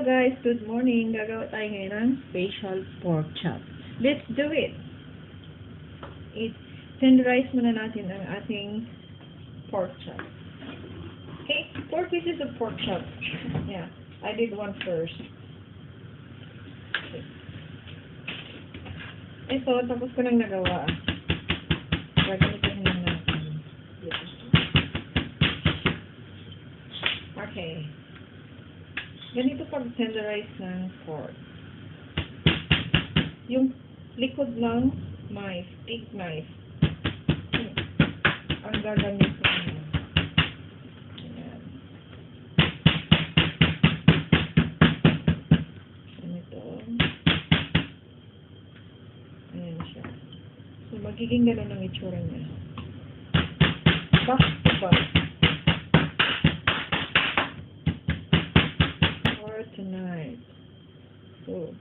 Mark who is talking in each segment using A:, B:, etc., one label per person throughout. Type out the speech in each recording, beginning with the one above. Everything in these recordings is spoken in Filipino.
A: guys, good morning. Gagawa tayo ngayon ng special pork chop. Let's do it. Tenderize muna natin ang ating pork chop. Okay, 4 pieces of pork chop. Yeah, I did one first. Okay. Ito, tapos ko nang nagawa. Gagamitin lang natin. Okay. Ganito pag-tenderize ng pork. Yung likod ng knife, steak knife, ang gagamitin mo. Ayan. Ganito. Ayan siya. So, magiging gano'n ang itsura niya. Back to back. Tonight. So,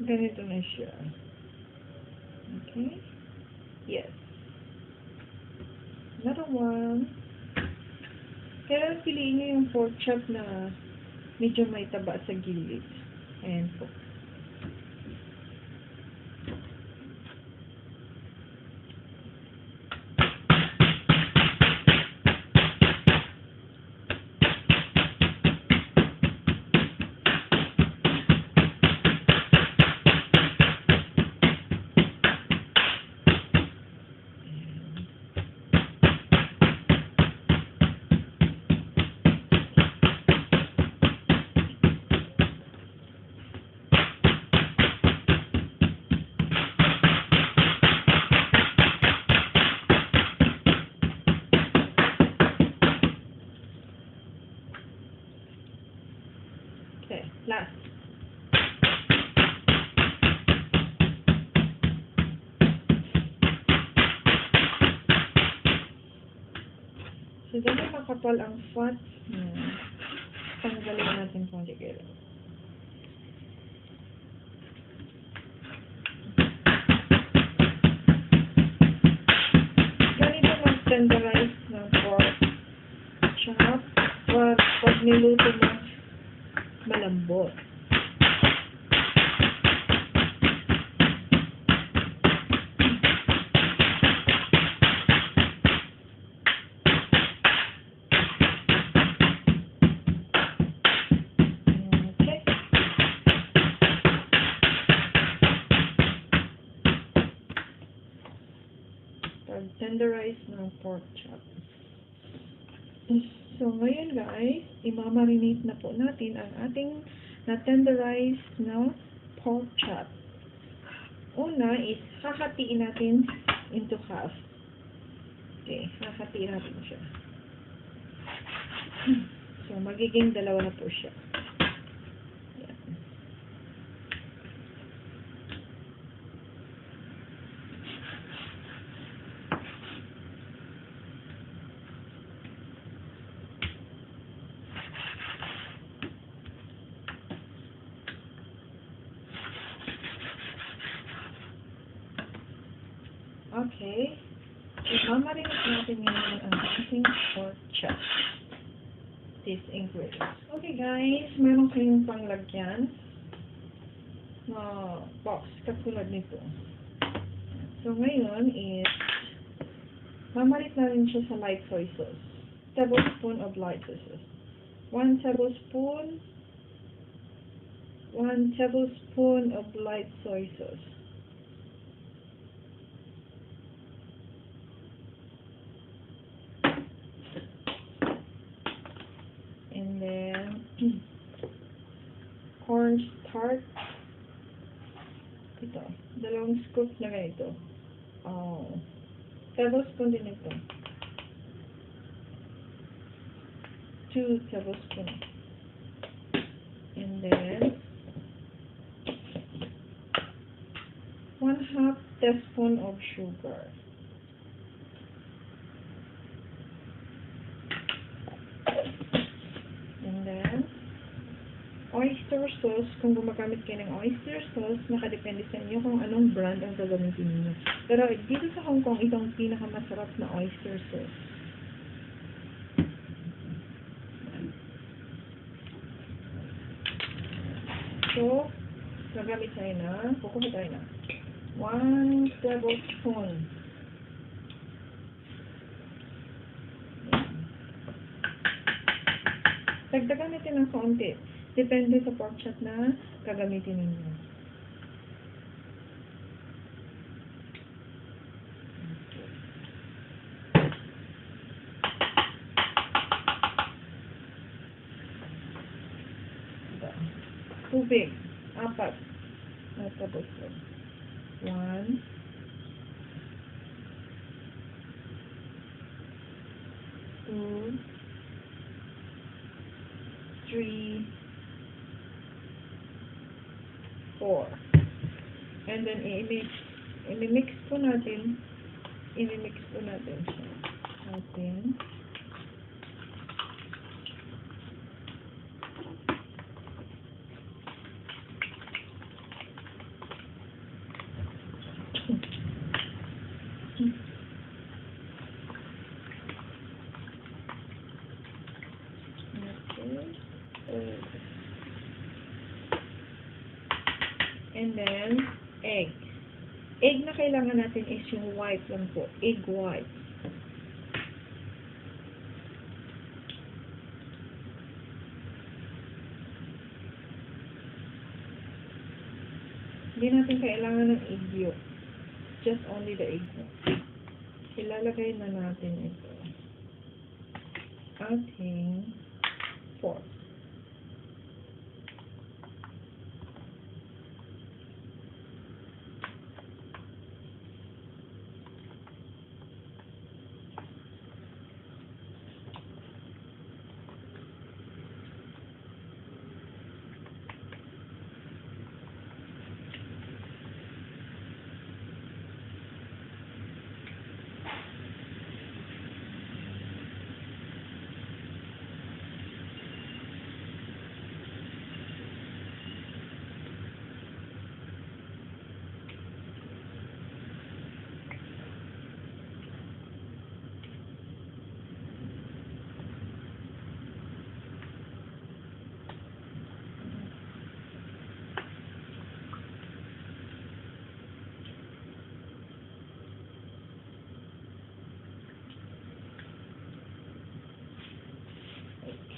A: ganito na siya. Okay? Yes. Another one. Kaya piliin nyo yung pork chop na medyo may taba sa gilid. Ayan po. Okay, last. So, dahil makapal ang fat, tanggalin natin kung siguro. Ganito mag-tenderize ng pork chop pag niluto mo malambot. Okay. Pag-tenderize ng pork chop. So, ngayon guys, imamarinate na po natin ang ating na-tenderize na pork chop. Una is, hahatiin natin into half. Okay, hahatiin natin siya. So, magiging dalawa na po siya. Yan. Okay. Mamarinate natin ngayon ang ating pork chop. These ingredients. Okay guys, meron kayong panglagyan na box katulad nito. So ngayon is mamarinate natin siya sa light soy sauce. Tablespoon of light soy sauce. 1 tablespoon of light soy sauce. And then, cornstarch. Ito, 2 scoop na ganito. Tablespoon din ito. 2 tablespoon. And then, 1/2 teaspoon of sugar. And then, oyster sauce. Kung gumagamit kayo ng oyster sauce, nakadepende sa inyo kung anong brand ang gagamitin niyo. Pero dito sa Hong Kong, itong pinakamasarap na oyster sauce. So, gagamit tayo na, kukuha tayo na 1 tablespoon. Dagdagan natin ng konti. Depende sa pork chop na gagamitin ninyo. Tubig, 4 na tablespoon. 1, 2, 3, 4. And then, i-mix po natin siya. And then, egg. Egg na kailangan natin is yung white lang po. Egg white. Hindi natin kailangan ng egg yolk. Just only the egg yolk. Ilalagay na natin ito. Ating pork.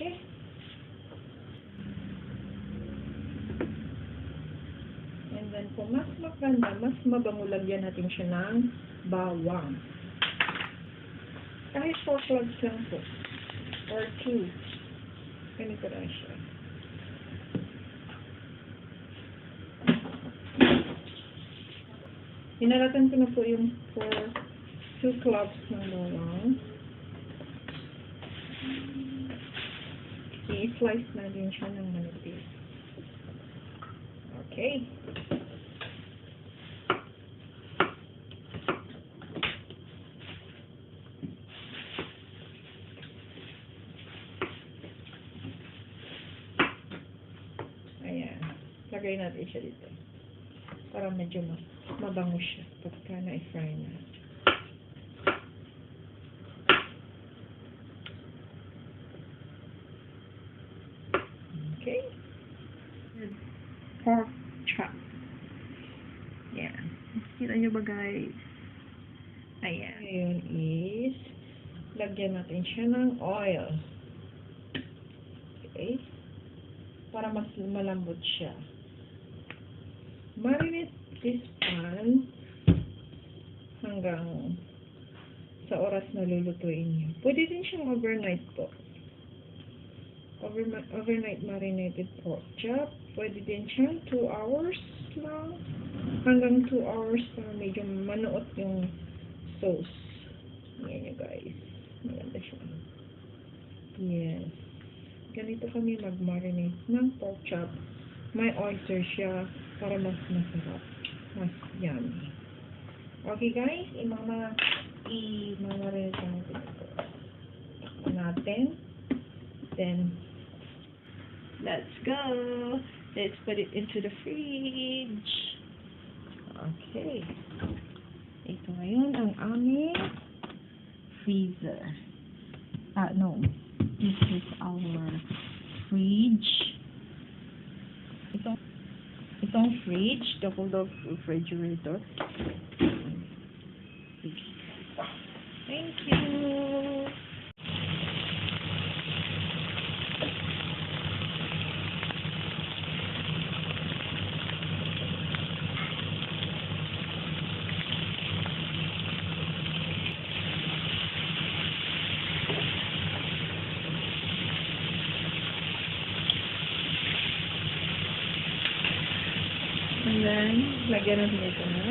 A: Okay. And then, kung mas maganda, mas mabango, lagyan natin siya ng bawang. Kahit 4 cloves lang po. Or 2. Ganito lang siya. Hinalatan ko na po yung 2 cloves ng bawang. I-slice natin siya ng manipis. Okay. Ayan. Lagay natin siya dito. Para medyo mabango siya pagka na-fry na. Okay. Pork chop. Yan. Kita nyo ba, guys? Ayan. Ngayon is, lagyan natin siya ng oil. Okay. Para mas malambot siya. Marinate this pan hanggang sa oras na lulutuin nyo. Pwede din siyang overnight po. Overnight marinated pork chop. Pwede din siyang 2 hours lang. Hanggang 2 hours para medyo manuot yung sauce. Ayan nyo, guys. Maganda siya. Yes. Ganito kami mag-marinate ng pork chop. May oyster siya para mas masarap. Mas yummy. Okay, guys. I-marinate natin. Then, let's go. Let's put it into the fridge. Okay. Ito ngayon ang aming freezer. No. This is our fridge. Ito. itong fridge, double refrigerator. Thank you. And then, lagyan natin ito na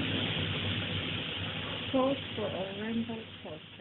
A: sauce for oriental sauce.